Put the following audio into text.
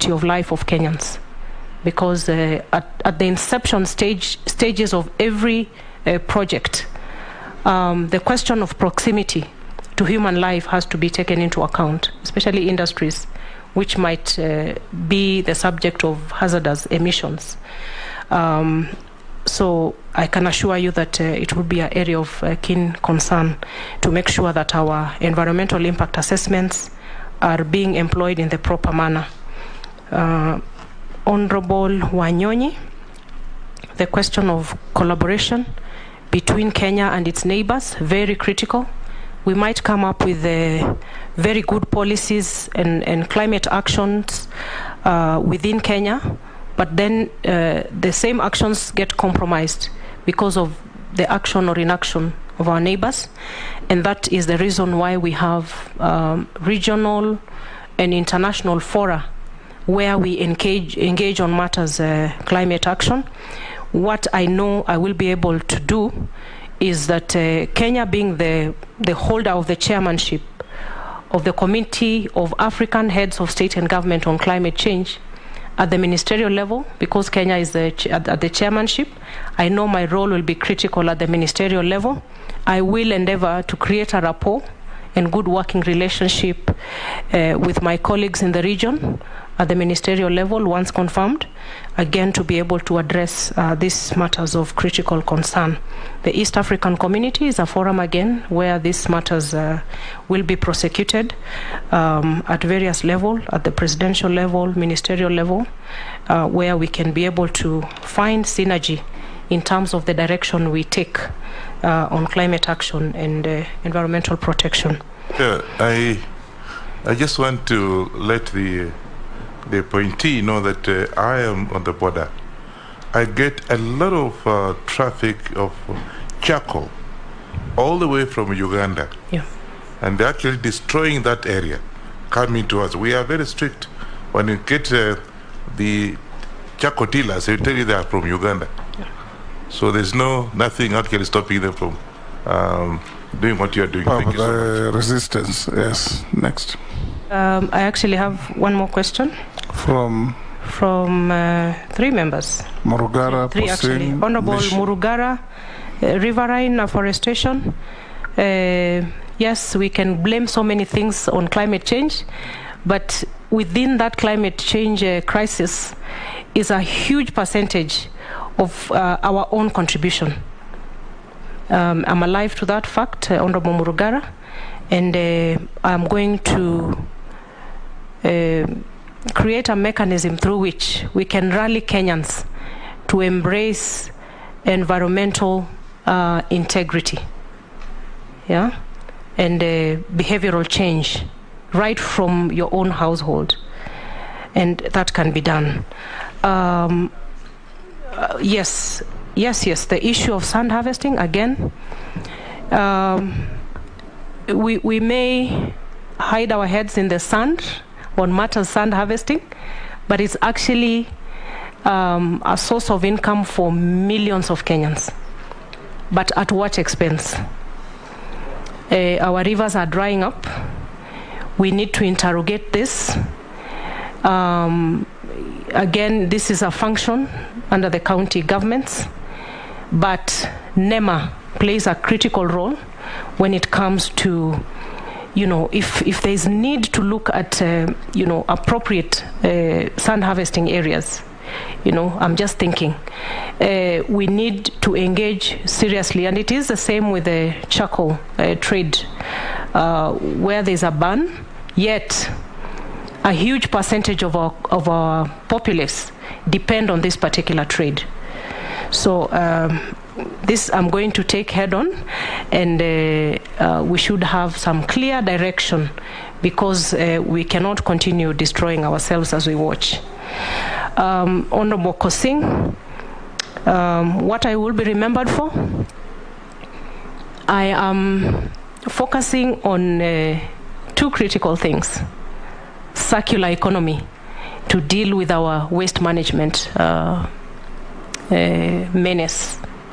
quality of life of Kenyans, because at the inception stages of every project, the question of proximity to human life has to be taken into account, especially industries which might be the subject of hazardous emissions. So I can assure you that it will be an area of keen concern to make sure that our environmental impact assessments are being employed in the proper manner. Honorable Wanyonyi, the question of collaboration between Kenya and its neighbors, very critical. We might come up with very good policies and climate actions within Kenya, but then the same actions get compromised because of the action or inaction of our neighbors. And that is the reason why we have regional and international fora where we engage on matters climate action. What I know I will be able to do is that Kenya, being the holder of the chairmanship of the Committee of African Heads of State and Government on Climate Change at the ministerial level, because Kenya is at the chairmanship, I know my role will be critical at the ministerial level. I will endeavor to create a rapport and good working relationship with my colleagues in the region at the ministerial level, once confirmed, again to be able to address these matters of critical concern. The East African Community is a forum again where these matters will be prosecuted at various levels, at the presidential level, ministerial level, where we can be able to find synergy in terms of the direction we take on climate action and environmental protection. Yeah, I just want to let the appointee know that I am on the border. I get a lot of traffic of charcoal all the way from Uganda. Yeah. And they're actually destroying that area, coming to us. We are very strict. When you get the charcoal dealers, they tell you they are from Uganda. Yeah. So there's nothing actually stopping them from doing what you are doing. Thank you so much. Resistance, yes. Next. I actually have one more question. From three members. Murugara, three actually. Honorable Murugara, riverine afforestation. Yes, we can blame so many things on climate change, but within that climate change crisis is a huge percentage of our own contribution. I'm alive to that fact, Honorable Murugara, and I'm going to create a mechanism through which we can rally Kenyans to embrace environmental integrity, yeah, and behavioral change right from your own household, and that can be done. Yes, the issue of sand harvesting, again, we may hide our heads in the sand on matters sand harvesting, but it's actually a source of income for millions of Kenyans. But at what expense? Our rivers are drying up. We need to interrogate this. Again, this is a function under the county governments, but NEMA plays a critical role when it comes to, if there is need to look at, appropriate sand harvesting areas. I'm just thinking we need to engage seriously, and it is the same with the charcoal trade, where there's a ban, yet a huge percentage of our populace depend on this particular trade. So this I'm going to take head on, and we should have some clear direction, because we cannot continue destroying ourselves as we watch. Honorable Kosing, what I will be remembered for, I am focusing on two critical things: circular economy, to deal with our waste management menace,